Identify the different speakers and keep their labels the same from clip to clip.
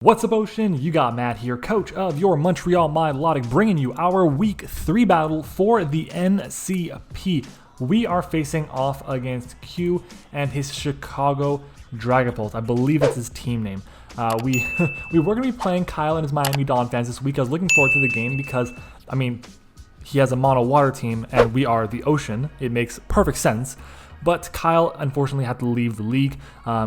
Speaker 1: What's up, Ocean? You got Matt here, coach of your Montreal Melodic, bringing you our Week 3 battle for the NCP. We are facing off against Q and his Chicago Dragapult. I believe that's his team name. We were going to be playing Kyle and his Miami Dolphins this week. I was looking forward to the game because, I mean, he has a mono water team and we are the Ocean. It makes perfect sense. But Kyle, unfortunately, had to leave the league.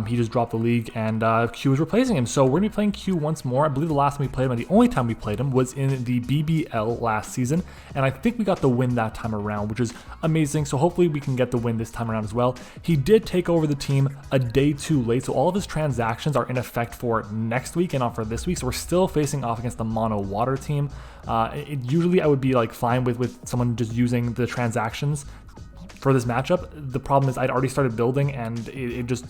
Speaker 1: He just dropped the league, and Q is replacing him. So we're going to be playing Q once more. I believe the last time we played him, and the only time we played him, was in the BBL last season. And I think we got the win that time around, which is amazing. So hopefully we can get the win this time around as well. He did take over the team a day too late, so all of his transactions are in effect for next week and not for this week. So we're still facing off against the mono water team. Usually I would be like fine with someone just using the transactions for this matchup. The problem is I'd already started building and it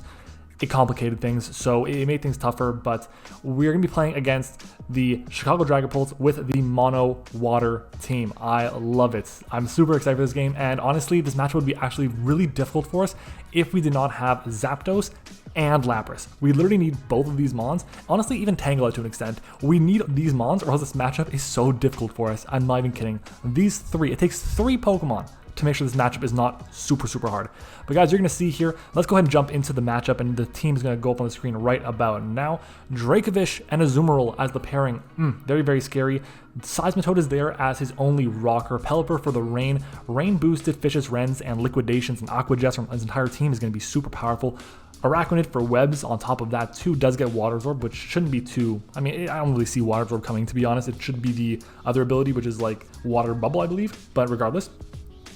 Speaker 1: complicated things, so it made things tougher. But we're gonna be playing against the Chicago Dragapult with the mono water team. I love it. I'm super excited for this game, and honestly, this matchup would be actually really difficult for us if we did not have Zapdos and LAPRAS. We literally need both of these mons. Honestly, even Tangela to an extent. We need these mons or else this matchup is so difficult for us. I'm not even kidding. These three, it takes 3 Pokemon to make sure this matchup is not super hard. But guys, you're going to see here, let's go ahead and jump into the matchup, and the team is going to go up on the screen right about now. Dracovish and Azumarill as the pairing. Very scary. Seismitoad is there as his only rocker. Pelipper for the rain. Rain boosted Fishes, Wrens, and Liquidations, and Aqua Jets from his entire team is going to be super powerful. Araquanid for webs on top of that too. Does get Water Absorb, which shouldn't be too, I mean, I don't really see Water Absorb coming, to be honest. It should be the other ability, which is like Water Bubble, I believe, but regardless.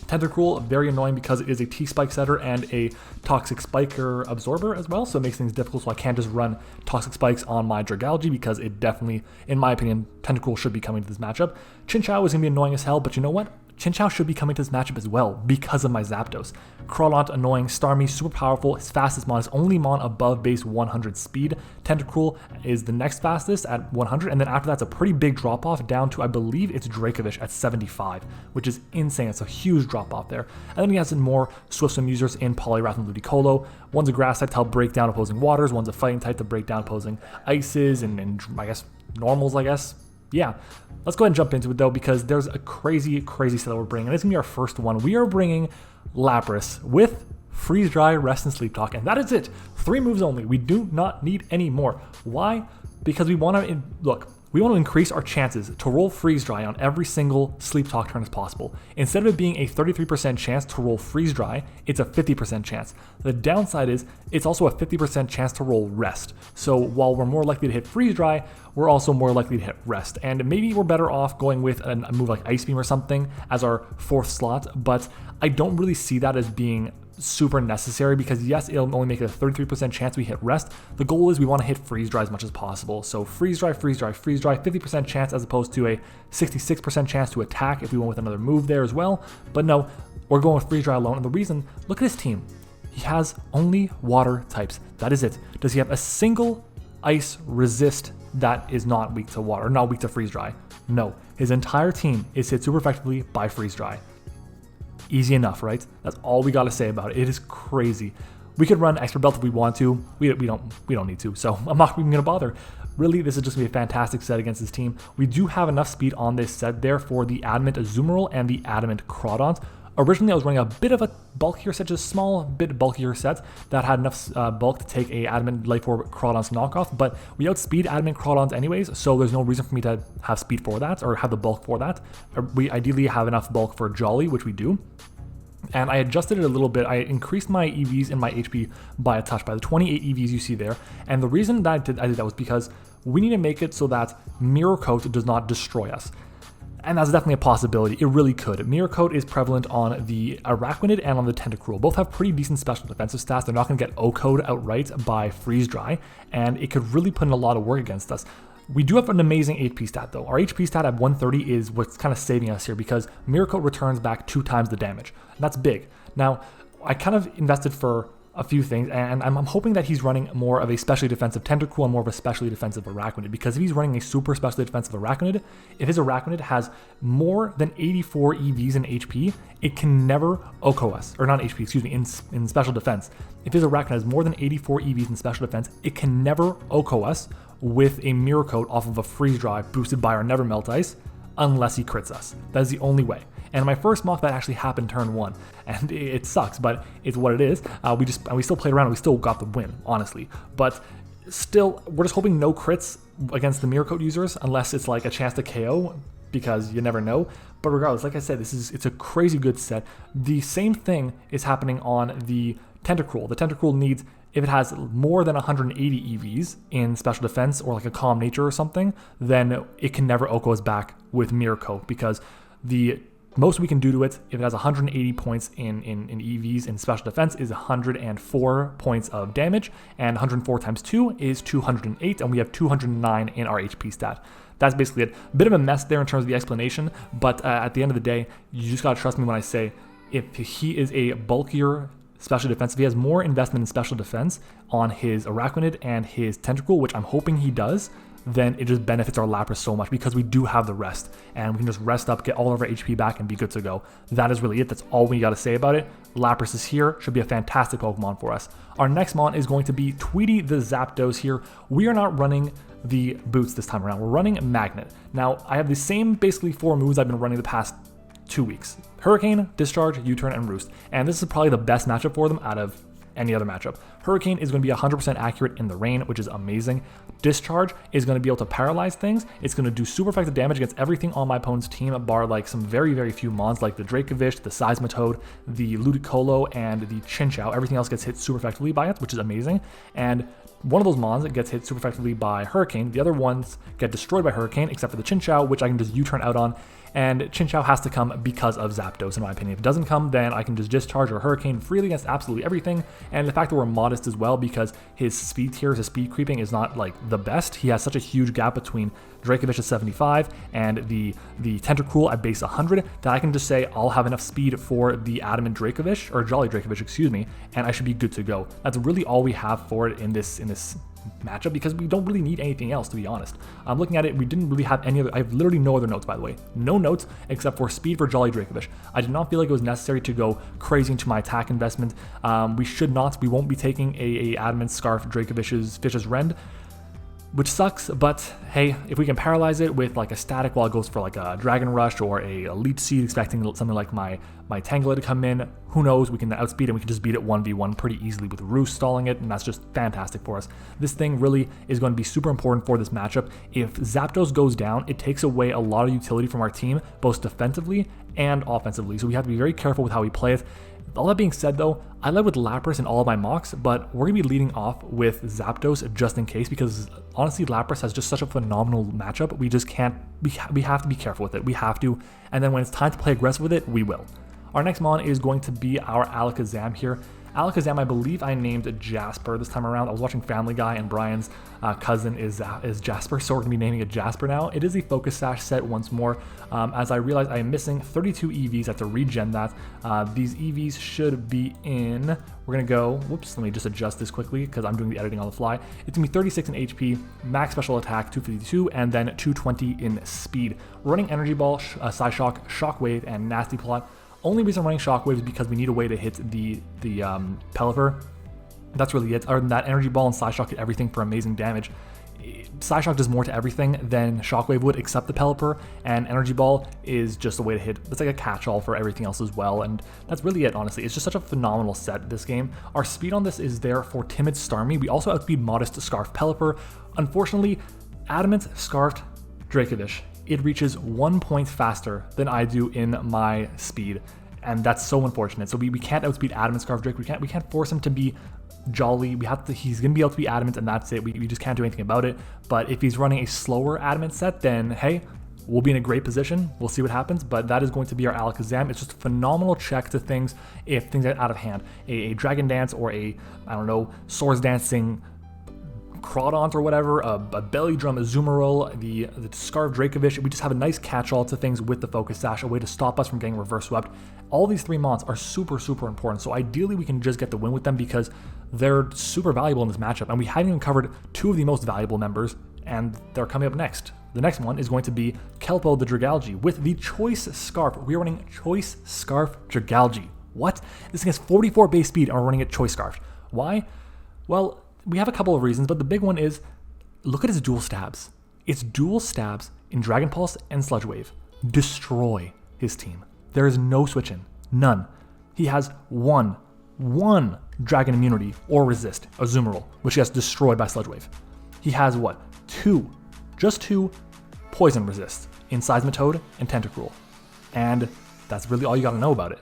Speaker 1: Tentacruel, very annoying because it is a T-Spike setter and a Toxic Spiker absorber as well, so it makes things difficult, so I can't just run Toxic Spikes on my Dragalge because it definitely, in my opinion, Tentacruel should be coming to this matchup. Chinchou is going to be annoying as hell, but you know what? Chinchou should be coming to this matchup as well because of my Zapdos. Crawlant, annoying. Starmie, super powerful. His fastest mon is only mon above base 100 speed. Tentacruel is the next fastest at 100, and then after that's a pretty big drop off down to, I believe it's Dracovish at 75, which is insane. It's a huge drop off there. And then he has some more Swift Swim users in Poliwrath and Ludicolo. One's a grass type to help break down opposing waters. One's a fighting type to break down opposing ices and I guess normals, I guess. Yeah, let's go ahead and jump into it though, because there's a crazy set that we're bringing, and it's gonna be our first one. We are bringing LAPRAS with Freeze Dry, Rest, and Sleep Talk, and that is it. 3 moves only. We do not need any more. Why? Because we want to we want to increase our chances to roll Freeze Dry on every single Sleep Talk turn as possible. Instead of it being a 33% chance to roll Freeze Dry, it's a 50% chance. The downside is it's also a 50% chance to roll Rest. So while we're more likely to hit Freeze Dry, we're also more likely to hit Rest. And maybe we're better off going with a move like Ice Beam or something as our 4th slot, but I don't really see that as being super necessary because yes, it'll only make it a 33% chance we hit Rest. The goal is we want to hit Freeze Dry as much as possible. So Freeze Dry, 50% chance as opposed to a 66% chance to attack if we went with another move there as well. But no, we're going with Freeze Dry alone. And the reason, look at his team. He has only water types. That is it. Does he have a single ice resist that is not weak to water, or not weak to Freeze Dry? No. His entire team is hit super effectively by Freeze Dry. Easy enough, right? That's all we got to say about it. It is crazy. We could run Expert Belt if we want to. We don't need to, so I'm not even going to bother. Really, this is just going to be a fantastic set against this team. We do have enough speed on this set there for the Adamant Azumarill and the Adamant Crawdont. Originally, I was running a bit of a bulkier set, just a small bit bulkier set that had enough bulk to take a Adamant Life Orb Crawdon's knockoff, but we outspeed Adamant Crawdons anyways, so there's no reason for me to have speed for that or have the bulk for that. We ideally have enough bulk for Jolly, which we do. And I adjusted it a little bit. I increased my EVs and my HP by a touch, by the 28 EVs you see there. And the reason that I did that was because we need to make it so that Mirror Coat does not destroy us. And that's definitely a possibility. It really could. Mirror Coat is prevalent on the Araquanid and on the Tentacruel. Both have pretty decent special defensive stats. They're not going to get O-Code outright by Freeze Dry, and it could really put in a lot of work against us. We do have an amazing HP stat though. Our HP stat at 130 is what's kind of saving us here because Mirror Coat returns back 2 times the damage. And that's big. Now, I kind of invested for a few things, and I'm hoping that he's running more of a specially defensive Tentacruel and more of a specially defensive Araquanid, because if he's running a super specially defensive Araquanid, if his Araquanid has more than 84 EVs in HP, it can never OHKO us, or not HP, excuse me, in special defense. If his Araquanid has more than 84 EVs in special defense, it can never OHKO us with a Mirror Coat off of a Freeze Drive boosted by our Never Melt Ice, unless he crits us. That is the only way. And my first mock that actually happened turn 1, and it sucks, but it's what it is. We still played around, and we still got the win, honestly. But still, we're just hoping no crits against the Mirror Coat users, unless it's like a chance to KO, because you never know. But regardless, like I said, it's a crazy good set. The same thing is happening on the Tentacruel. The Tentacruel needs, if it has more than 180 EVs in special defense or like a calm nature or something, then it can never Oko us back with Mirror Coat, because the most we can do to it, if it has 180 points in EVs in special defense, is 104 points of damage, and 104 times 2 is 208, and we have 209 in our HP stat. That's basically it. Bit of a mess there in terms of the explanation, but at the end of the day, you just gotta trust me when I say, if he is a bulkier special defense, if he has more investment in special defense on his Araquanid and his Tentacruel, which I'm hoping he does, then it just benefits our Lapras so much, because we do have the rest, and we can just rest up, get all of our HP back, and be good to go. That is really it. That's all we got to say about it. Lapras is here. Should be a fantastic Pokemon for us. Our next mon is going to be Tweety the Zapdos here. We are not running the boots this time around. We're running Magnet. Now, I have the same basically 4 moves I've been running the past 2 weeks. Hurricane, Discharge, U-Turn, and Roost. And this is probably the best matchup for them out of any other matchup. Hurricane is going to be 100% accurate in the rain, which is amazing. Discharge is going to be able to paralyze things. It's going to do super effective damage against everything on my opponent's team, bar like some very, very few mons like the Dracovish, the Seismitoad, the Ludicolo, and the Chinchou. Everything else gets hit super effectively by it, which is amazing. And one of those mons gets hit super effectively by Hurricane. The other ones get destroyed by Hurricane, except for the Chinchou, which I can just U-turn out on. And Chinchou has to come because of Zapdos, in my opinion. If it doesn't come, then I can just Discharge or Hurricane freely against absolutely everything. And the fact that we're modest as well, because his speed tiers, his speed creeping is not like the best. He has such a huge gap between Dracovish at 75 and the Tentacruel at base 100 that I can just say I'll have enough speed for the Adamant Dracovish, or Jolly Dracovish, excuse me, and I should be good to go. That's really all we have for it in this matchup, because we don't really need anything else, to be honest. I'm looking at it, we didn't really have any other, I have literally no other notes, by the way. No notes except for speed for Jolly Dracovish. I did not feel like it was necessary to go crazy into my attack investment. We won't be taking a Adamant Scarf Fish's Rend, which sucks, but hey, if we can paralyze it with like a static while it goes for like a Dragon Rush or a Leech Seed, expecting something like my Tangela to come in, who knows, we can outspeed it, we can just beat it 1v1 pretty easily with Roost stalling it, and that's just fantastic for us. This thing really is going to be super important for this matchup. If Zapdos goes down, it takes away a lot of utility from our team, both defensively and offensively, so we have to be very careful with how we play it. All that being said though, I led with Lapras in all of my mocks, but we're going to be leading off with Zapdos just in case, because honestly Lapras has just such a phenomenal matchup. We just can't, we have to be careful with it. We have to, and then when it's time to play aggressive with it, we will. Our next mon is going to be our Alakazam here. Alakazam, I believe I named Jasper this time around. I was watching Family Guy, and Brian's cousin is Jasper, so we're going to be naming it Jasper now. It is a Focus Sash set once more, as I realized I am missing 32 EVs. I have to regen that. These EVs should be in, we're going to go, whoops, let me just adjust this quickly because I'm doing the editing on the fly. It's going to be 36 in HP, max special attack 252, and then 220 in speed. We're running Energy Ball, Psyshock, Shockwave, and Nasty Plot. Only reason I'm running Shockwave is because we need a way to hit the Pelipper. That's really it. Other than that, Energy Ball and Psyshock hit everything for amazing damage. Psyshock does more to everything than Shockwave would, except the Pelipper, and Energy Ball is just a way to hit. It's like a catch-all for everything else as well, and that's really it, honestly. It's just such a phenomenal set, this game. Our speed on this is there for Timid Starmie. We also outspeed Modest Scarf Pelipper. Unfortunately, Adamant Scarfed Dracovish, it reaches 1 point faster than I do in my speed, and that's so unfortunate. So we can't outspeed Adamant Scarf Drake. We can't force him to be Jolly. He's gonna be able to be Adamant, and that's it. We just can't do anything about it. But if he's running a slower Adamant set, then hey, we'll be in a great position. We'll see what happens, but that is going to be our Alakazam. It's just a phenomenal check to things if things get out of hand. A Dragon Dance or a, I don't know, Swords Dancing Crawdont or whatever, a Belly Drum, a Azumarill, the Scarf Dracovish. We just have a nice catch-all to things with the Focus Sash, a way to stop us from getting reverse swept. All these three mons are super, super important, so ideally we can just get the win with them because they're super valuable in this matchup, and we haven't even covered two of the most valuable members, and they're coming up next. The next one is going to be Kelpo the Dragalge with the Choice Scarf. We are running Choice Scarf Dragalge. What? This thing has 44 base speed, and we're running it Choice Scarf. Why? Well, we have a couple of reasons, but the big one is look at his dual stabs. It's dual stabs in Dragon Pulse and Sludge Wave. Destroy his team. There is no switch in. None. He has one Dragon Immunity or Resist, Azumarill, which he has destroyed by Sludge Wave. He has what? Just two Poison Resists in Seismitoad and Tentacruel. And that's really all you gotta know about it.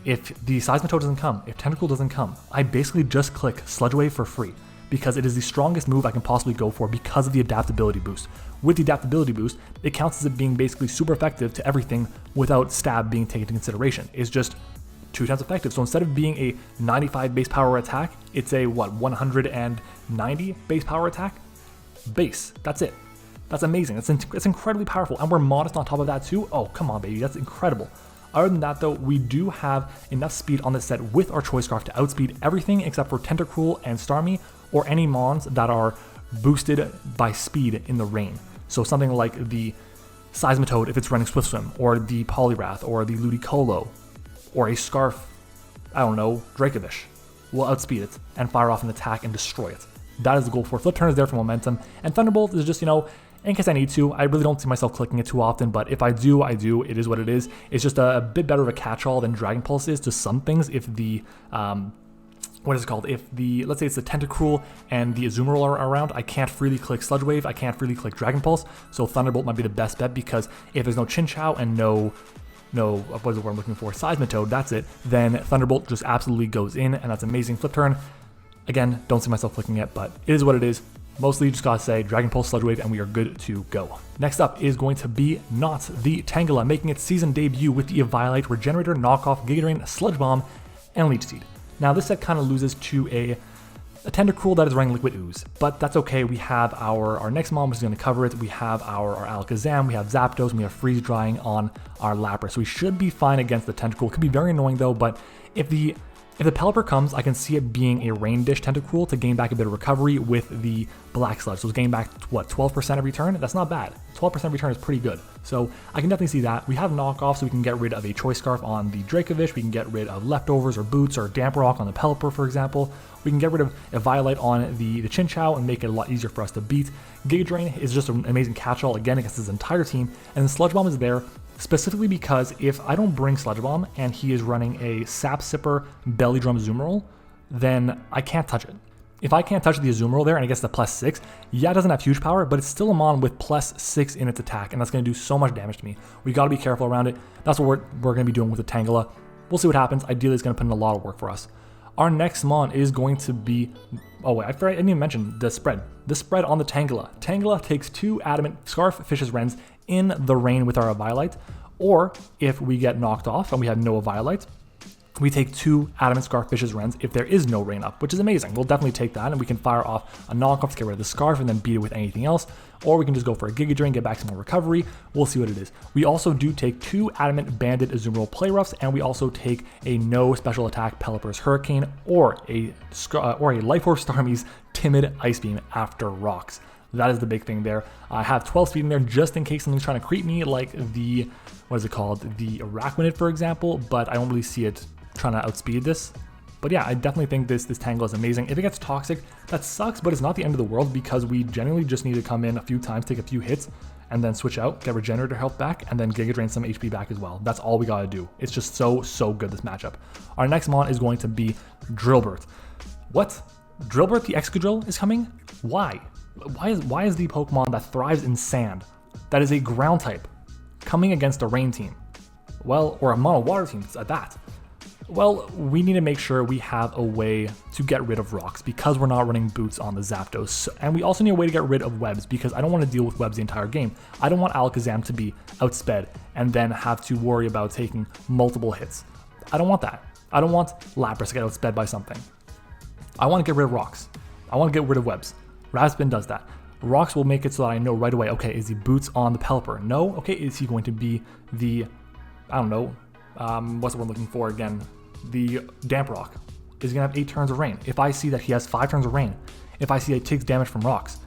Speaker 1: If the Seismitoad doesn't come, if Tentacruel doesn't come, I basically just click Sludge Wave for free, because it is the strongest move I can possibly go for because of the adaptability boost. With the adaptability boost, it counts as it being basically super effective to everything without stab being taken into consideration. It's just 2 times effective. So instead of being a 95 base power attack, it's a 190 base power attack? Base. That's it. That's amazing. It's incredibly powerful. And we're modest on top of that too. Oh, come on, baby. That's incredible. Other than that though, we do have enough speed on this set with our Choice Scarf to outspeed everything except for Tentacruel and Starmie, or any mons that are boosted by speed in the rain. So something like the Seismitoad if it's running Swift Swim, or the Poliwrath, or the Ludicolo, or a Scarf, I don't know, Dracovish will outspeed it and fire off an attack and destroy it. That is the goal for Flip Turn is there for momentum, and Thunderbolt is just, in case I need to. I really don't see myself clicking it too often, but if I do, I do. It is what it is. It's just a bit better of a catch-all than Dragon Pulse is to some things. If the, if the, let's say it's the Tentacruel and the Azumarill are around, I can't freely click Sludge Wave, I can't freely click Dragon Pulse, so Thunderbolt might be the best bet, because if there's no Chinchou and no, what is the word I'm looking for, Seismitoad, that's it, then Thunderbolt just absolutely goes in, and that's amazing. Flip Turn, again, don't see myself clicking it, but it is what it is. Mostly you just gotta say Dragon Pulse, Sludge Wave, and we are good to go. Next up is going to be not the Tangela, making its season debut with the Eviolite, Regenerator, Knockoff, Giga Drain, Sludge Bomb, and Leech Seed. Now this set kind of loses to a Tentacruel that is running Liquid Ooze, but that's okay. We have our next mon, which is going to cover it. We have our Alakazam, we have Zapdos, and we have Freeze Drying on our Lapras. So we should be fine against the Tentacruel. It could be very annoying though, but if the Pelipper comes, I can see it being a Rain Dish Tentacruel to gain back a bit of recovery with the Black Sludge. So it's gain back, 12% every turn? That's not bad. 12% every turn is pretty good. So I can definitely see that. We have Knockoff, so we can get rid of a Choice Scarf on the Dracovish. We can get rid of Leftovers or Boots or Damp Rock on the Pelipper, for example. We can get rid of a Violite on the Chinchou and make it a lot easier for us to beat. Giga Drain is just an amazing catch-all, again, against his entire team. And then Sludge Bomb is there specifically because if I don't bring Sludge Bomb and he is running a Sap Sipper Belly Drum Azumarill, then I can't touch it. If I can't touch the Azumarill there and it gets the +6, yeah, it doesn't have huge power, but it's still a mon with +6 in its attack, and that's going to do so much damage to me. We got to be careful around it. That's what we're going to be doing with the Tangela. We'll see what happens. Ideally, it's going to put in a lot of work for us. Our next mon is going to be, oh wait, I didn't even mention the spread. The spread on the Tangela. Tangela takes 2 Adamant Scarf Fishes Wrens in the rain with our Eviolite, or if we get knocked off and we have no Eviolite, we take 2 Adamant Scarf Fishes Wrens if there is no rain up, which is amazing. We'll definitely take that, and we can fire off a knockoff to get rid of the Scarf and then beat it with anything else, or we can just go for a Giga Drain, get back some more recovery. We'll see what it is. We also do take 2 Adamant Banded Azumarill Play Roughs, and we also take a no special attack Pelipper's Hurricane, or a Life Orb Starmie's Timid Ice Beam after Rocks. That is the big thing there. I have 12 speed in there just in case something's trying to creep me, like the, the Araquanid, for example, but I don't really see it trying to outspeed this. But yeah, I definitely think this Tangle is amazing. If it gets toxic, that sucks, but it's not the end of the world because we generally just need to come in a few times, take a few hits, and then switch out, get Regenerator health back, and then Giga Drain some HP back as well. That's all we gotta do. It's just so good, this matchup. Our next mon is going to be Drillburt. What? Drillburt the Excadrill is coming? Why? Why is the Pokemon that thrives in sand, that is a ground type, coming against a rain team? Well, or a mono water team at that. Well, we need to make sure we have a way to get rid of rocks because we're not running boots on the Zapdos. And we also need a way to get rid of webs because I don't want to deal with webs the entire game. I don't want Alakazam to be outsped and then have to worry about taking multiple hits. I don't want that. I don't want Lapras to get outsped by something. I want to get rid of rocks. I want to get rid of webs. Raspin does that. Rocks will make it so that I know right away, okay, is he boots on the Pelipper? No? Okay, is he going to be the, I don't know, what's the word I'm looking for again? The Damp Rock. Is he going to have 8 turns of rain? If I see that he has 5 turns of rain, if I see that he takes damage from rocks,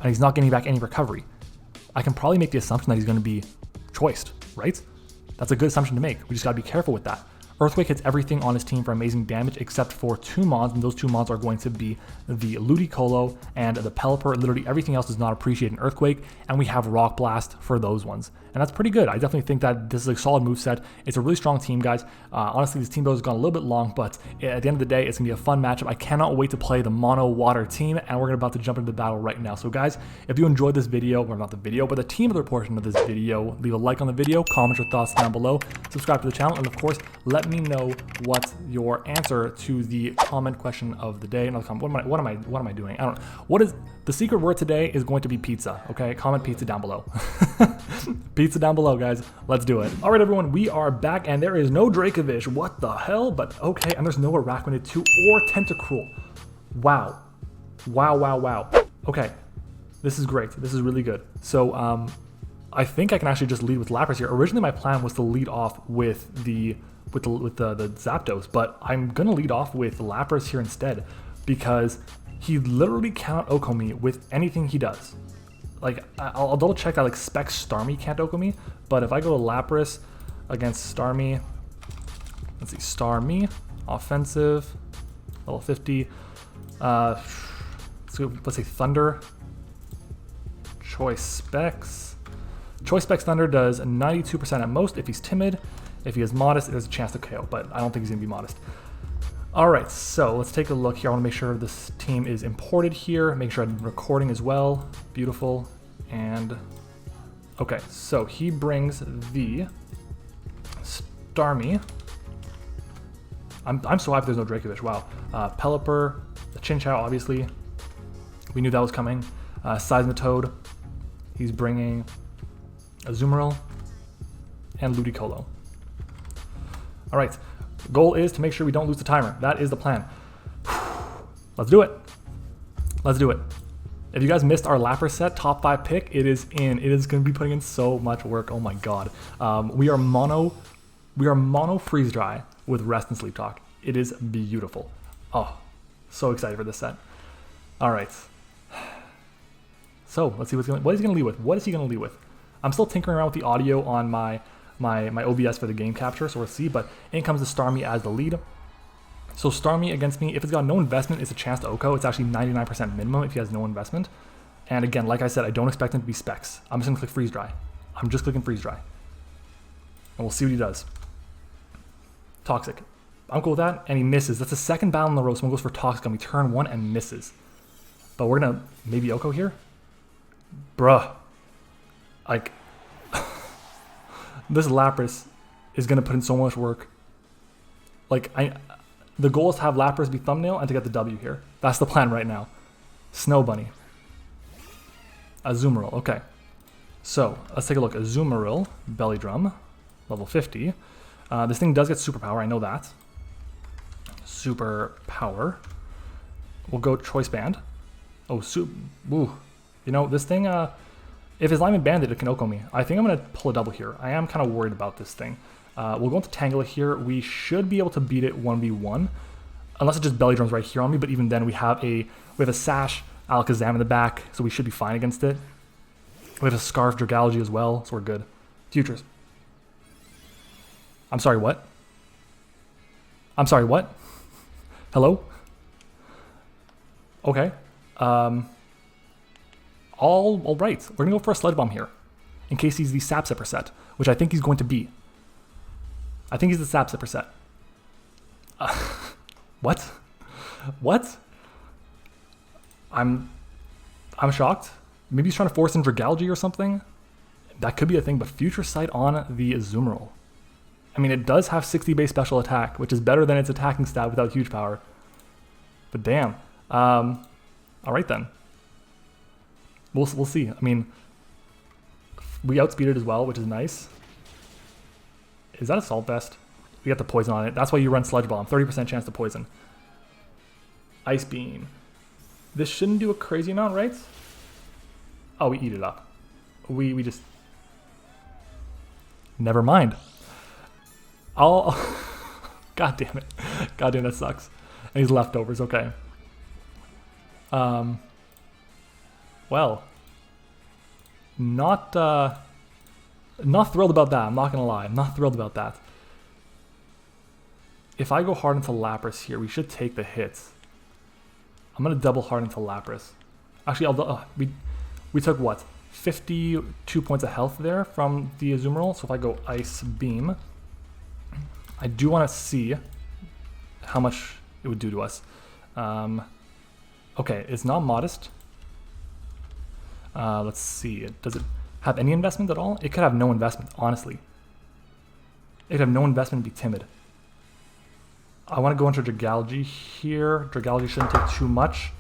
Speaker 1: and he's not getting back any recovery, I can probably make the assumption that he's going to be choiced, right? That's a good assumption to make. We just got to be careful with that. Earthquake hits everything on his team for amazing damage except for 2 mons, and those 2 mons are going to be the Ludicolo and the Pelipper. Literally everything else does not appreciate an Earthquake, and we have Rock Blast for those ones. And that's pretty good. I definitely think that this is a solid moveset. It's a really strong team, guys. Honestly, this team build has gone a little bit long, but at the end of the day, it's going to be a fun matchup. I cannot wait to play the Mono Water team, and we're about to jump into the battle right now. So guys, if you enjoyed this video, or not the video, but the Teambuilder portion of this video, leave a like on the video, comment your thoughts down below, subscribe to the channel, and of course, let me know what your answer to the comment question of the day. What am I doing? I don't know. What is the secret word today? Is going to be pizza. Okay, comment pizza down below. Pizza down below, guys. Let's do it. All right, everyone, we are back, and there is no Dracovish. What the hell? But okay, and there's no Arachnid 2 or Tentacruel. Wow. Wow. Okay, this is great. This is really good. So I think I can actually just lead with LAPRAS here. Originally, my plan was to lead off with the Zapdos, but I'm gonna lead off with LAPRAS here instead because he literally cannot OHKO me with anything he does. Like, I'll double check that like Spec Starmie can't OHKO me, but if I go to LAPRAS against Starmie, let's see, Starmie, offensive, level 50, let's say Thunder, Choice Specs. Choice Specs Thunder does 92% at most if he's timid. If he is modest, there's a chance to KO, but I don't think he's gonna be modest. All right, so let's take a look here. I wanna make sure this team is imported here, make sure I'm recording as well. Beautiful, and okay, so he brings the Starmie. I'm so happy there's no Dracovish, wow. Pelipper, the Chinchou, obviously. We knew that was coming. Seismitoad, he's bringing Azumarill and Ludicolo. All right, goal is to make sure we don't lose the timer. That is the plan. Let's do it. Let's do it. If you guys missed our LAPRAS set top 5 pick, it is in. It is going to be putting in so much work. Oh my god. We are mono freeze dry with rest and sleep talk. It is beautiful. Oh, so excited for this set. All right. So let's see what he's going to lead with. What is he going to lead with? I'm still tinkering around with the audio on my OBS for the game capture, so we'll see, but in comes the Starmie as the lead. So Starmie against me, if it's got no investment, it's a chance to OHKO. It's actually 99% minimum if he has no investment. And again, like I said, I don't expect him to be specs. I'm just gonna click freeze dry. I'm just clicking freeze dry. And we'll see what he does. Toxic. I'm cool with that, and he misses. That's the second battle in a row. Someone goes for Toxic on me, turn 1 and misses. But we're gonna maybe OHKO here? Bruh. Like, this LAPRAS is going to put in so much work. Like, the goal is to have LAPRAS be thumbnail and to get the W here. That's the plan right now. Snow Bunny. Azumarill, okay. So, let's take a look. Azumarill, Belly Drum, level 50. This thing does get Superpower, I know that. Superpower. We'll go Choice Band. Oh, ooh. You know, this thing, if his Lyman Bandit, it can OHKO me. I think I'm going to pull a double here. I am kind of worried about this thing. We'll go into Tangela here. We should be able to beat it 1v1. Unless it just belly drums right here on me, but even then we have a Sash Alakazam in the back, so we should be fine against it. We have a Scarf Dragalge as well, so we're good. Futures. I'm sorry, what? I'm sorry, what? Hello? Okay. All right, we're gonna go for a Sludge Bomb here, in case he's the Sap Sipper set, which I think he's going to be. I think he's the Sap Sipper set. What? What? I'm shocked. Maybe he's trying to force in Dragalge or something. That could be a thing, but Future Sight on the Azumarill. I mean, it does have 60 base special attack, which is better than its attacking stat without huge power. But damn. All right then. We'll see. I mean, we outspeeded as well, which is nice. Is that a Salt Vest? We got the poison on it. That's why you run Sludge Bomb. 30% chance to poison. Ice Beam. This shouldn't do a crazy amount, right? Oh, we eat it up. We just... Never mind. God damn it. God damn, that sucks. And he's leftovers, okay. Well, not thrilled about that. I'm not gonna lie. I'm not thrilled about that. if I go hard into LAPRAS here, we should take the hits. I'm going to double hard into LAPRAS. Actually, we took what? 52 points of health there from the Azumarill. So if I go Ice Beam, I do want to see how much it would do to us. Okay, it's not modest. Let's see. Does it have any investment at all? It could have no investment, honestly. It could have no investment and be timid. I want to go into Dragalge here. Dragalge shouldn't take too much.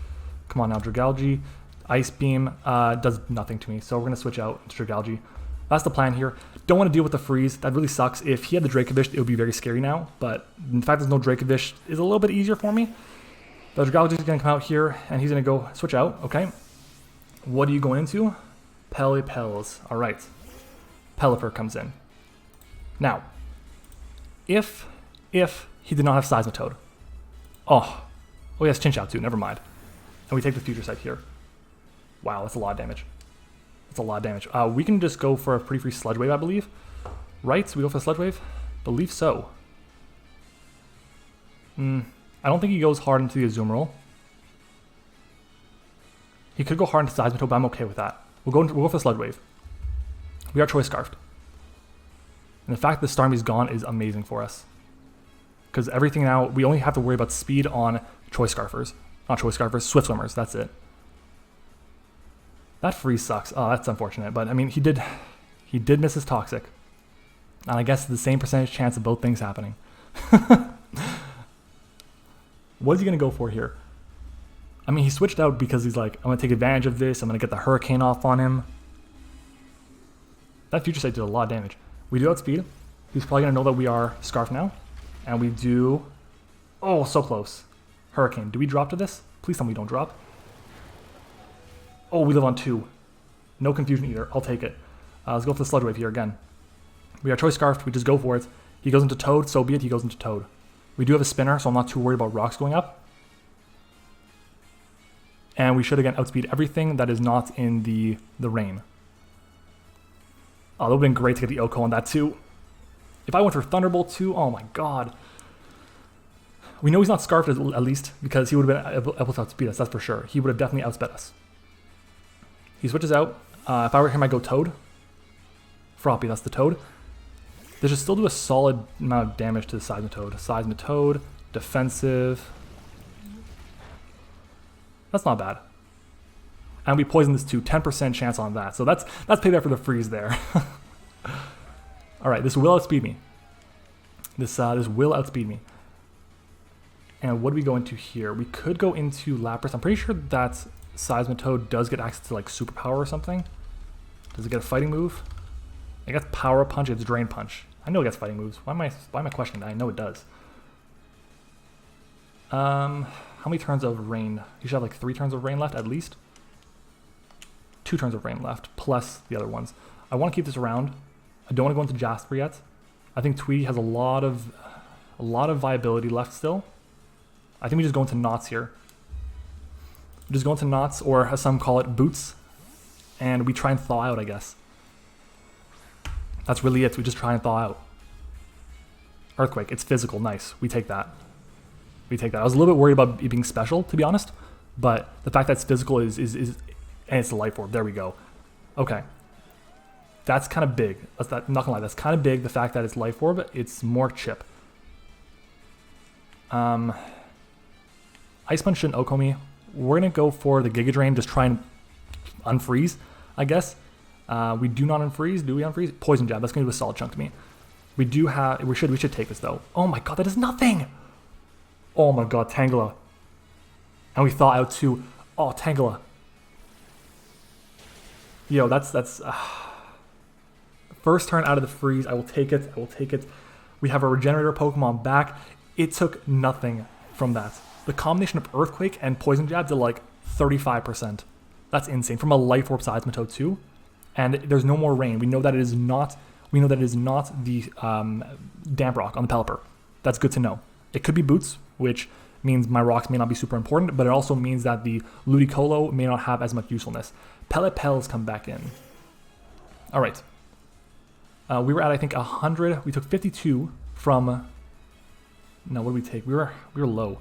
Speaker 1: Come on now, Dragalge. Ice Beam does nothing to me, so we're going to switch out to Dragalge. That's the plan here. Don't want to deal with the freeze. That really sucks. If he had the Dracovish, it would be very scary now, but the fact there's no Dracovish is a little bit easier for me. The Dragalge is going to come out here, and he's going to go switch out, okay? What are you going into? Pelipels. All right. Pelipper comes in. Now, if he did not have Seismitoad. Oh, he has Chinchou too, never mind. And we take the Future Sight here. Wow, that's a lot of damage. That's a lot of damage. We can just go for a pretty free Sludge Wave, I believe. Right? So we go for a Sludge Wave? Believe so. I don't think he goes hard into the Azumarill. He could go hard into Seismitoad, but I'm okay with that. We'll go for the Sludge Wave. We are Choice Scarfed. And the fact that the Starmie's gone is amazing for us. Because everything now, we only have to worry about speed on Choice Scarfers. Not Choice Scarfers, Swift Swimmers, that's it. That freeze sucks. Oh, that's unfortunate. But I mean, he did miss his Toxic. And I guess the same percentage chance of both things happening. What is he going to go for here? I mean, he switched out because he's like, I'm going to take advantage of this. I'm going to get the Hurricane off on him. That Future Sight did a lot of damage. We do outspeed. He's probably going to know that we are Scarf now. And we do... Oh, so close. Hurricane. Do we drop to this? Please tell me we don't drop. Oh, we live on 2. No confusion either. I'll take it. Let's go for the Sludge Wave here again. We are Choice Scarfed. We just go for it. He goes into Toad. So be it. He goes into Toad. We do have a Spinner, so I'm not too worried about rocks going up. And we should, again, outspeed everything that is not in the rain. Oh, that would have been great to get the Oko on that too. If I went for Thunderbolt too, oh my god. We know he's not Scarfed at least, because he would have been able to outspeed us, that's for sure. He would have definitely outsped us. He switches out. If I were him, I'd go Toad. Froppy, that's the Toad. This should still do a solid amount of damage to the Seismitoad. Seismitoad, defensive. That's not bad. And we poison this too, 10% chance on that. So that's payback for the freeze there. Alright, this will outspeed me. This will outspeed me. And what do we go into here? We could go into Lapras. I'm pretty sure that Seismitoad does get access to like Superpower or something. Does it get a fighting move? It gets Power Punch, it's Drain Punch. I know it gets fighting moves. Why am I questioning that? I know it does. How many turns of Rain? You should have like 3 turns of Rain left at least. 2 turns of Rain left, plus the other ones. I want to keep this around. I don't want to go into Jasper yet. I think Tweety has a lot of viability left still. I think we just go into Knots here. We just go into Knots, or as some call it, Boots. And we try and thaw out, I guess. That's really it. We just try and thaw out. Earthquake. It's physical. Nice. We take that. We take that. I was a little bit worried about it being special, to be honest. But the fact that it's physical is and it's the Life Orb. There we go. Okay. That's kind of big. I'm not gonna lie. That's kind of big. The fact that it's Life Orb. It's more chip. Ice Punch shouldn't Oko me. We're gonna go for the Giga Drain. Just try and unfreeze, I guess. We do not unfreeze. Do we unfreeze? Poison Jab. That's gonna do a solid chunk to me. We do have. We should take this though. Oh my god, that is nothing. Oh my god, Tangela. And we thaw out too. Oh, Tangela. Yo, that's first turn out of the freeze. I will take it. I will take it. We have a Regenerator Pokemon back. It took nothing from that. The combination of Earthquake and Poison Jab did like 35%. That's insane. From a Life Orb Seismitoad too. And there's no more rain. We know that it is not. We know that it is not the Damp Rock on the Pelipper. That's good to know. It could be Boots, which means my rocks may not be super important, but it also means that the Ludicolo may not have as much usefulness. Pelipels come back in. All right. We were at, I think, 100. We took 52 from No, what did we take? We were low.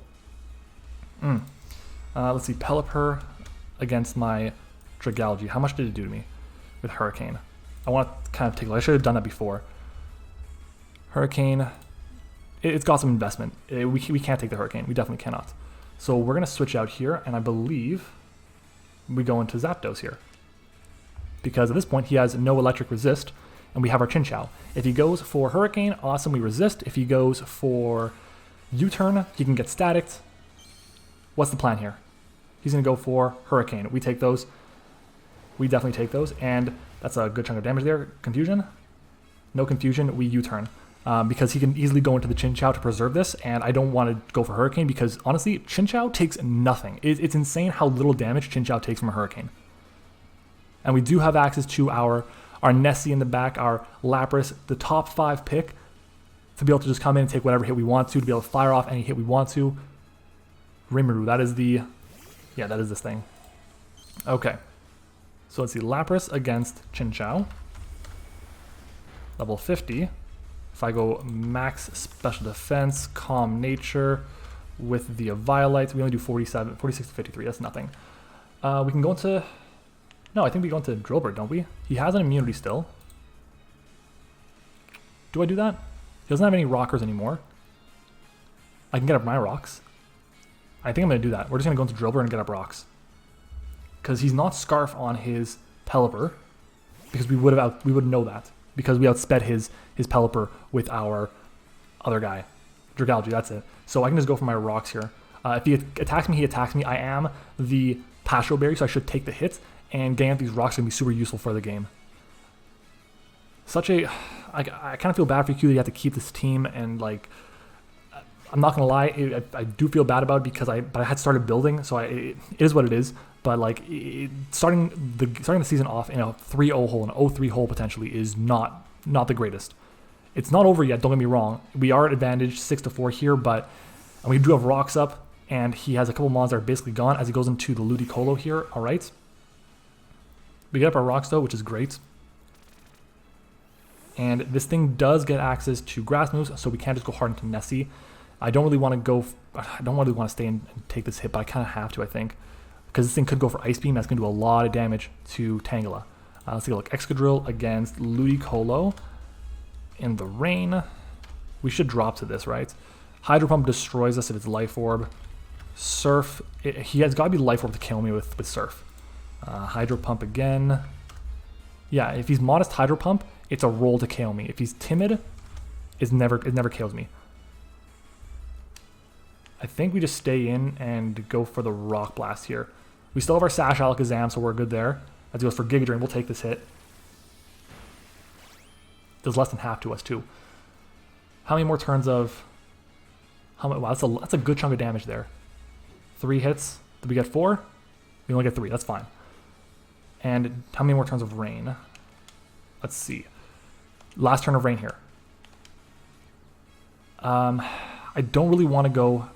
Speaker 1: Let's see, Pelipper against my Dragalge. How much did it do to me with Hurricane? I want to kind of take. I should have done that before. Hurricane. It's got some investment. We can't take the Hurricane. We definitely cannot. So we're gonna switch out here, and I believe we go into Zapdos here because at this point he has no electric resist, and we have our Chinchou. If he goes for Hurricane, awesome, we resist. If he goes for U-turn, he can get staticked. What's the plan here? He's gonna go for Hurricane. We take those. We definitely take those, and that's a good chunk of damage there. Confusion? No confusion, we U-turn. Because he can easily go into the Chinchou to preserve this, and I don't want to go for Hurricane because, honestly, Chinchou takes nothing. It's insane how little damage Chinchou takes from a Hurricane. And we do have access to our Nessie in the back, our Lapras, the top 5 pick, to be able to just come in and take whatever hit we want to be able to fire off any hit we want to. Rimuru, that is the... Yeah, that is this thing. Okay. So let's see, Lapras against Chinchou. Level 50. If I go max special defense, calm nature with the Violite, we only do 46 to 53, that's nothing. We can go into, no, I think we go into Drillbird, don't we? He has an immunity still. Do I do that? He doesn't have any rockers anymore. I can get up my rocks. I think I'm gonna do that. We're just gonna go into Drillbird and get up rocks. Because he's not Scarf on his Pelipper, because we would know that. Because we outsped his Pelipper with our other guy. Dragalge, that's it. So I can just go for my rocks here. If he attacks me, he attacks me. I am the Pastro Berry, so I should take the hits, and getting out these rocks is going to be super useful for the game. I kind of feel bad for you that you have to keep this team, and like, I'm not going to lie, I do feel bad about it because I had started building, so it is what it is. But like starting the season off in a 3-0 hole, an 0-3 hole potentially is not the greatest. It's not over yet. Don't get me wrong. We are at advantage 6-4 here, but and we do have rocks up, and he has a couple mons that are basically gone as he goes into the Ludicolo here. All right, we get up our rocks though, which is great. And this thing does get access to grass moves, so we can't just go hard into Nessie. I don't really want to go. I don't really want to stay and take this hit, but I kind of have to, I think. Because this thing could go for Ice Beam, that's going to do a lot of damage to Tangela. Let's take a look. Excadrill against Ludicolo in the rain. We should drop to this, right? Hydro Pump destroys us if it's Life Orb. Surf, he has got to be Life Orb to kill me with Surf. Hydro Pump again. Yeah, if he's Modest Hydro Pump, it's a roll to KO me. If he's Timid, it never KOs me. I think we just stay in and go for the Rock Blast here. We still have our Sash Alakazam, so we're good there. As he goes for Giga Drain, we'll take this hit. Does less than half to us too. How many more turns of... Wow, that's a good chunk of damage there. 3 hits. Did we get 4? We only get 3, that's fine. And how many more turns of Rain? Let's see. Last turn of Rain here. I don't really want to go...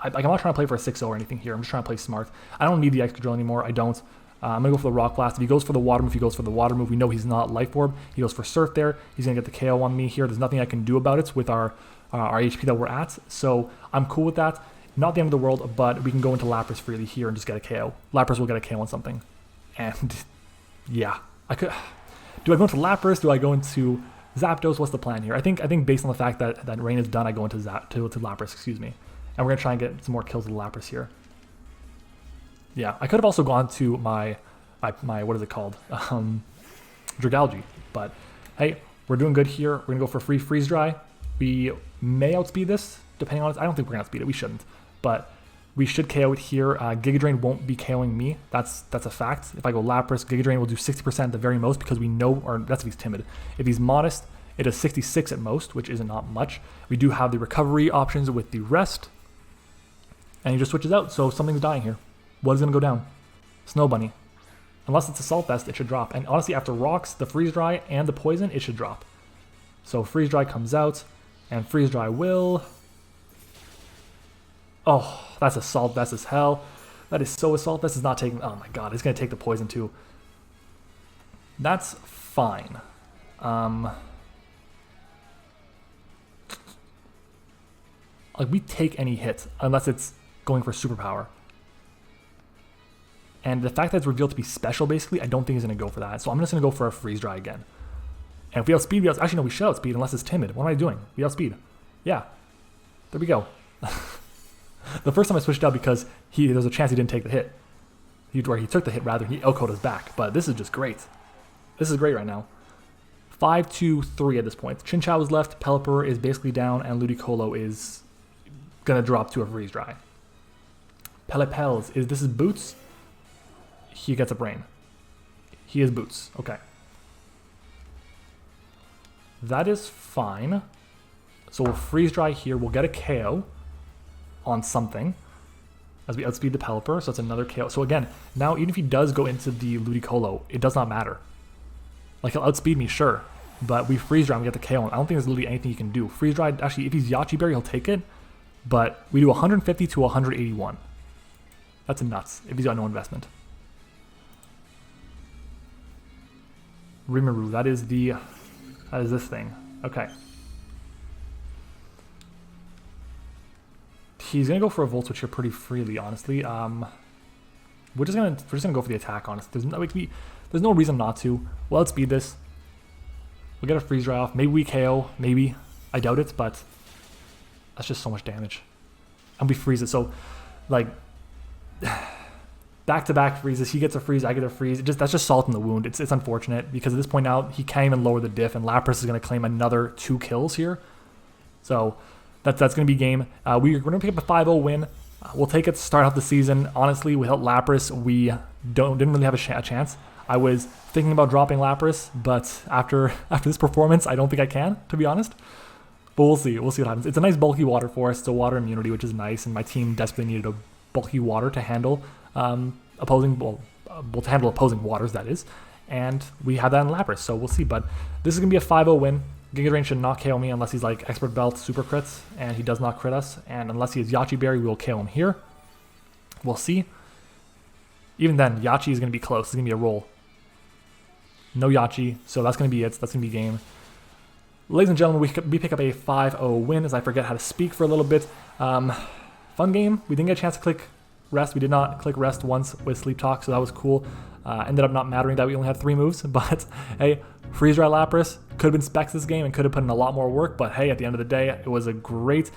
Speaker 1: I'm not trying to play for a 6-0 or anything here. I'm just trying to play smart. I don't need the Excadrill anymore. I don't. I'm going to go for the Rock Blast. If he goes for the Water Move, he goes for the Water Move. We know he's not Life Orb. He goes for Surf there. He's going to get the KO on me here. There's nothing I can do about it with our HP that we're at. So I'm cool with that. Not the end of the world, but we can go into Lapras freely here and just get a KO. Lapras will get a KO on something. And yeah, I could... Do I go into Lapras? Do I go into Zapdos? What's the plan here? I think based on the fact that Rain is done, I go into Lapras, excuse me. And we're going to try and get some more kills with Lapras here. Yeah, I could have also gone to my what is it called? Dragalge. But hey, we're doing good here. We're going to go for free Freeze Dry. We may outspeed this, depending on it. I don't think we're going to outspeed it. We shouldn't. But we should KO it here. Giga Drain won't be KOing me. That's a fact. If I go Lapras, Giga Drain will do 60% at the very most because we know, or that's if he's timid. If he's modest, it does 66 at most, which isn't not much. We do have the recovery options with the rest. And he just switches out, so something's dying here. What is going to go down? Snow Bunny. Unless it's Assault Vest, it should drop. And honestly, after Rocks, the Freeze Dry, and the Poison, it should drop. So Freeze Dry comes out, and Freeze Dry will... Oh, that's Assault Vest as hell. That is so Assault Vest is not taking... Oh my god, it's going to take the Poison too. That's fine. like we take any hit unless it's going for superpower. And the fact that it's revealed to be special, basically, I don't think he's going to go for that. So I'm just going to go for a freeze dry again. And if we outspeed, actually no, we should outspeed unless it's timid. What am I doing? We outspeed. Yeah. There we go. The first time I switched out because there's a chance he didn't take the hit. He took the hit rather, he outcode us back. But this is just great. This is great right now. 5-2-3 at this point. Chin Chow is left, Pelipper is basically down, and Ludicolo is going to drop to a freeze dry. Pelepels, this is Boots. He gets a brain. He is Boots. Okay. That is fine. So we'll freeze dry here. We'll get a KO on something as we outspeed the Pelipper. So it's another KO. So again, now even if he does go into the Ludicolo, it does not matter. Like he'll outspeed me, sure. But we freeze dry and we get the KO. I don't think there's literally anything he can do. Freeze dry, actually, if he's Yachi Berry, he'll take it. But we do 150 to 181. That's nuts if he's got no investment. Rimuru, that is this thing. Okay. He's gonna go for a Volt Switch here pretty freely, honestly. We're just gonna go for the attack, honestly. There's no reason not to. We'll outspeed this. We'll get a freeze dry off. Maybe we KO. Maybe. I doubt it, but that's just so much damage. And we freeze it. So, like, back-to-back freezes. He gets a freeze. I get a freeze. That's just salt in the wound. It's unfortunate because at this point now he can't even lower the diff, and LAPRAS is going to claim another 2 kills here. So that's going to be game. We're going to pick up a 5-0 win. We'll take it to start off the season. Honestly, without LAPRAS, we didn't really have a chance. I was thinking about dropping LAPRAS, but after this performance, I don't think I can, to be honest. But we'll see. We'll see what happens. It's a nice bulky water for us. It's a water immunity, which is nice, and my team desperately needed a bulky water to handle opposing waters, that is. And we have that in LAPRAS, so we'll see. But this is going to be a 5-0 win. Giga Drain should not KO me unless he's like Expert Belt Super Crits, and he does not crit us. And unless he is Yachi Berry, we will KO him here. We'll see. Even then, Yachi is going to be close. It's going to be a roll. No Yachi, so that's going to be it. That's going to be game. Ladies and gentlemen, we pick up a 5-0 win as I forget how to speak for a little bit. Fun game. We didn't get a chance to click rest. We did not click rest once with Sleep Talk, so that was cool. Ended up not mattering that we only had 3 moves, but hey, freeze dry LAPRAS could have been specs this game and could have put in a lot more work, but hey, at the end of the day, it was a great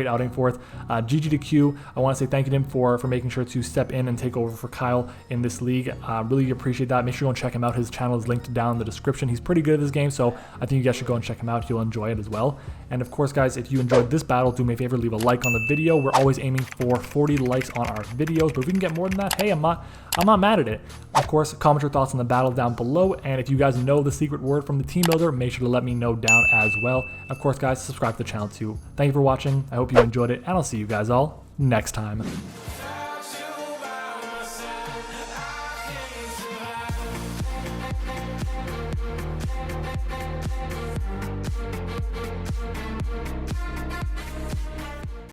Speaker 1: outing for it. GG to Q, I want to say thank you to him for making sure to step in and take over for Kyle in this league. Really appreciate that. Make sure you go and check him out. His channel is linked down in the description. He's pretty good at this game, so I think you guys should go and check him out. You'll enjoy it as well. And of course, guys, if you enjoyed this battle, do me a favor, leave a like on the video. We're always aiming for 40 likes on our videos, but if we can get more than that, hey, I'm not mad at it. Of course, comment your thoughts on the battle down below, and if you guys know the secret word from the Teambuilder, make sure to let me know down as well. Of course, guys, subscribe to the channel too. Thank you for watching. I hope you enjoyed it, and I'll see you guys all next time.